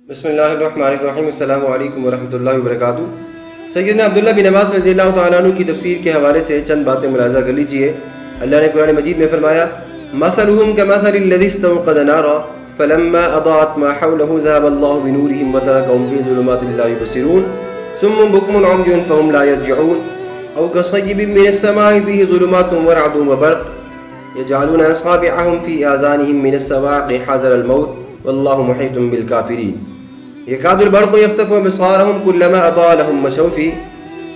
بسم اللہ الرحمن الرحیم۔ السلام علیکم ورحمۃ اللہ وبرکاتہ۔ سیدنا عبداللہ بن عباس رضی اللہ تعالیٰ عنہ کی تفسیر کے حوالے سے چند باتیں ملاحظہ کر لیجئے۔ اللہ نے قرآن مجید میں فرمایا مثلهم كمثل الذي استوقد نارا فلما اضاءت ما حوله ذهب الله بنورهم وتركهم في ظلمات لا يبصرون صم بكم عمي فهم لا يرجعون او كصيب من السماء فيه ظلمات ورعد وبرق يجعلون اصابعهم في آذانهم من الصواعق حذر الموت والله محيط بالكافرين يكاد البرق يخطف أبصارهم كلما أضاء لهم مشوا فيه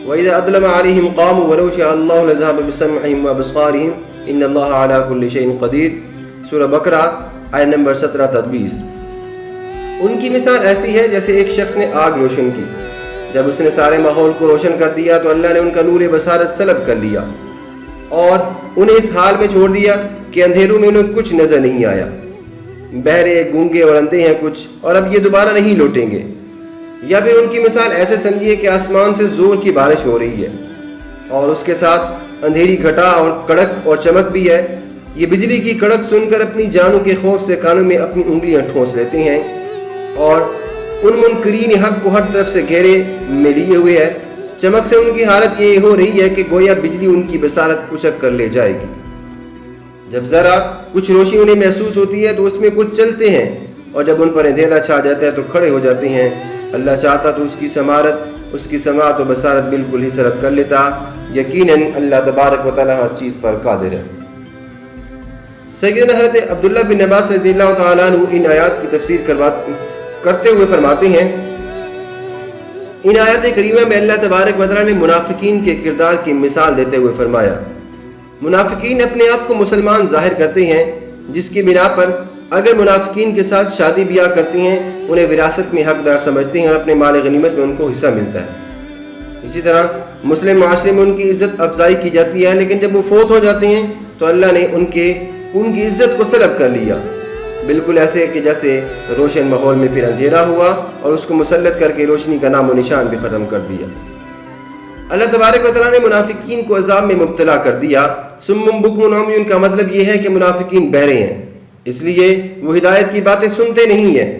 وإذا أظلم عليهم قاموا ولو شاء الله لذهب بسمعهم وأبصارهم إن الله على كل شيء قدير۔ سورہ بقرہ آیت نمبر 17-20۔ ان کی مثال ایسی ہے جیسے ایک شخص نے آگ روشن کی، جب اس نے سارے ماحول کو روشن کر دیا تو اللہ نے ان کا نور بصارت سلب کر لیا اور انہیں اس حال میں چھوڑ دیا کہ اندھیروں میں انہیں کچھ نظر نہیں آیا۔ بہرے، گونگے اور اندھے ہیں کچھ، اور اب یہ دوبارہ نہیں لوٹیں گے۔ یا پھر ان کی مثال ایسے سمجھیے کہ آسمان سے زور کی بارش ہو رہی ہے اور اس کے ساتھ اندھیری گھٹا اور کڑک اور چمک بھی ہے۔ یہ بجلی کی کڑک سن کر اپنی جانوں کے خوف سے کانوں میں اپنی انگلیاں ٹھونس لیتے ہیں اور ان منکرین حق کو ہر طرف سے گھیرے میں لیے ہوئے ہے۔ چمک سے ان کی حالت یہ ہو رہی ہے کہ گویا بجلی ان کی بصارت اچک کر لے جائے گی۔ جب ذرا کچھ روشنی انہیں محسوس ہوتی ہے تو اس میں کچھ چلتے ہیں، اور جب ان پر اندھیرا چھا جاتا ہے تو کھڑے ہو جاتے ہیں۔ اللہ چاہتا تو اس کی سماعت و بصارت بالکل ہی سلب کر لیتا۔ یقیناً اللہ تبارک و تعالی ہر چیز پر قادر ہے۔ سیدنا حضرت عبداللہ بن عباس رضی اللہ تعالیٰ عنہ ان آیات کی تفسیر کرتے ہوئے فرماتے ہیں، ان آیات کریمہ میں اللہ تبارک و تعالی نے منافقین کے کردار کی مثال دیتے ہوئے فرمایا، منافقین اپنے آپ کو مسلمان ظاہر کرتے ہیں، جس کی بنا پر اگر منافقین کے ساتھ شادی بیاہ کرتے ہیں انہیں وراثت میں حقدار سمجھتے ہیں اور اپنے مال غنیمت میں ان کو حصہ ملتا ہے۔ اسی طرح مسلم معاشرے میں ان کی عزت افزائی کی جاتی ہے، لیکن جب وہ فوت ہو جاتے ہیں تو اللہ نے ان کی عزت کو سلب کر لیا، بالکل ایسے کہ جیسے روشن ماحول میں پھر اندھیرا ہوا اور اس کو مسلط کر کے روشنی کا نام و نشان بھی ختم کر دیا۔ اللہ تبارک و تعالیٰ نے منافقین کو عذاب میں مبتلا کر دیا۔ سم بکم عمی کا مطلب یہ ہے کہ منافقین بہرے ہیں، اس لیے وہ ہدایت کی باتیں سنتے نہیں ہیں،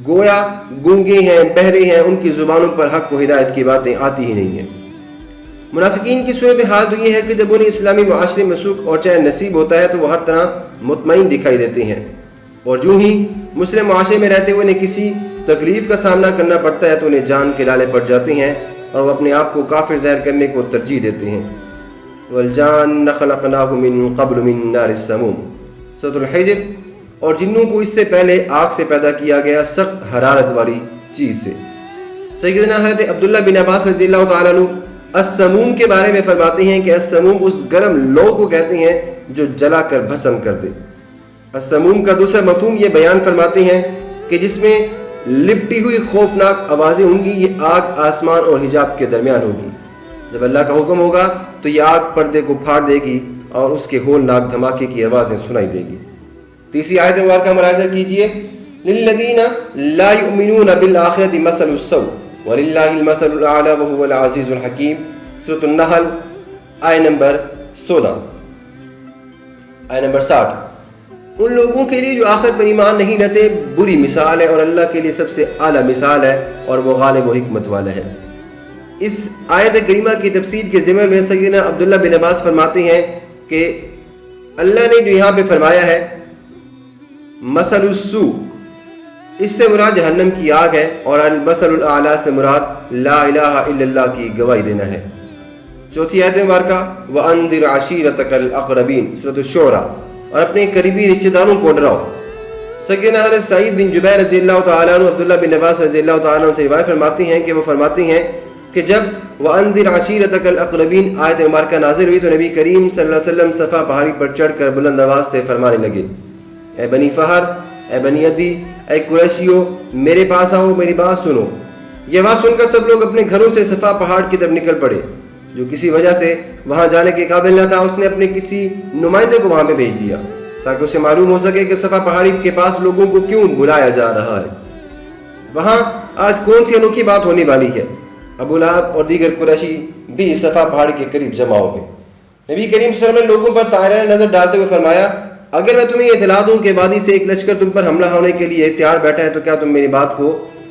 گویا گونگے ہیں، بہرے ہیں، ان کی زبانوں پر حق و ہدایت کی باتیں آتی ہی نہیں ہیں۔ منافقین کی صورتحال تو یہ ہے کہ جب انہیں اسلامی معاشرے میں سکھ اور چین نصیب ہوتا ہے تو وہ ہر طرح مطمئن دکھائی دیتے ہیں، اور جو ہی مسلم معاشرے میں رہتے ہوئے انہیں کسی تکلیف کا سامنا کرنا پڑتا ہے تو انہیں جان کے لالے پڑ جاتے ہیں اور وہ اپنے آپ کو کافر ظاہر کرنے کو ترجیح دیتے ہیں۔ والجان خلقناہ من قبل من نار السموم، سورۃ الحجر۔ اور جنوں کو اس سے پہلے آگ سے پیدا کیا گیا، سخت حرارت والی چیز سے۔ سیدنا حضرت عبداللہ بن عباس رضی اللہ تعالیٰ عنہ السموم کے بارے میں فرماتے ہیں کہ السموم اس گرم لو کو کہتے ہیں جو جلا کر بھسم کر دے۔ السموم کا دوسرا مفہوم یہ بیان فرماتے ہیں کہ جس میں لپٹی ہوئی خوفناک آوازیں ہوں گی، یہ آگ آسمان اور حجاب کے درمیان ہوگی۔ جب اللہ کا حکم ہوگا تو یہ آگ پردے کو پھاڑ دے گی اور اس کے ہولناک دھماکے کی آوازیں سنائی دے گی۔ تیسری آیت مبارکہ ملاحظہ کیجیے، للذین لا یؤمنون بالآخرۃ مثل السوء وللہ المثل الاعلی وهو العزیز الحکیم، سورۃ النحل آیت نمبر 16۔ آیت نمبر 60۔ ان لوگوں کے لیے جو آخرت پر ایمان نہیں رہتے بری مثال ہے، اور اللہ کے لیے سب سے اعلیٰ مثال ہے اور وہ غالب و حکمت والا ہے۔ اس آیت کریمہ کی تفسیر کے ضمن میں سیدنا عبداللہ بن عباس فرماتے ہیں کہ اللہ نے جو یہاں پہ فرمایا ہے مثل السوء، اس سے مراد جہنم کی آگ ہے، اور المثل الاعلیٰ سے مراد لا الہ الا اللہ کی گواہی دینا ہے۔ چوتھی آیت مبارکہ وانذر عشیرتک الاقربین، سورۃ الشعراء، اور اپنے قریبی رشتہ داروں کو ڈراؤ۔ سیدنا حضرت سعید بن جبیر رضی اللہ تعالیٰ عنہ عبداللہ بن عباس رضی اللہ تعالیٰ عنہ سے روایت فرماتے ہیں کہ وہ فرماتے ہیں کہ جب وانذر عشیرتک الاقربین آیت مبارکہ نازل ہوئی تو نبی کریم صلی اللہ علیہ وسلم صفا پہاڑی پر چڑھ کر بلند آواز سے فرمانے لگے، اے بنی فہر، اے بنی عدی، اے قریشیو، میرے پاس آؤ، میری بات سنو۔ یہ آواز سن کر سب لوگ اپنے گھروں سے صفا پہاڑ کی طرف نکل پڑے۔ جو کسی وجہ سے وہاں جانے کے قابل نہ تھا اس نے اپنے کسی نمائندے کو وہاں پہ بھیج دیا تاکہ اسے معلوم ہو سکے کہ صفا پہاڑی کے پاس لوگوں کو کیوں بلایا جا رہا ہے، وہاں آج کون سی انوکھی بات ہونے والی ہے۔ ابو لہب اور دیگر قریشی بھی صفا پہاڑی کے قریب جمع ہو گئے۔ نبی کریم صلی اللہ علیہ وسلم نے لوگوں پر طائرانہ نظر ڈالتے ہوئے فرمایا، اگر میں تمہیں اطلاع دوں کہ وادی سے ایک لشکر تم پر حملہ ہونے کے لیے تیار بیٹھا ہے تو کیا تم میری بات کو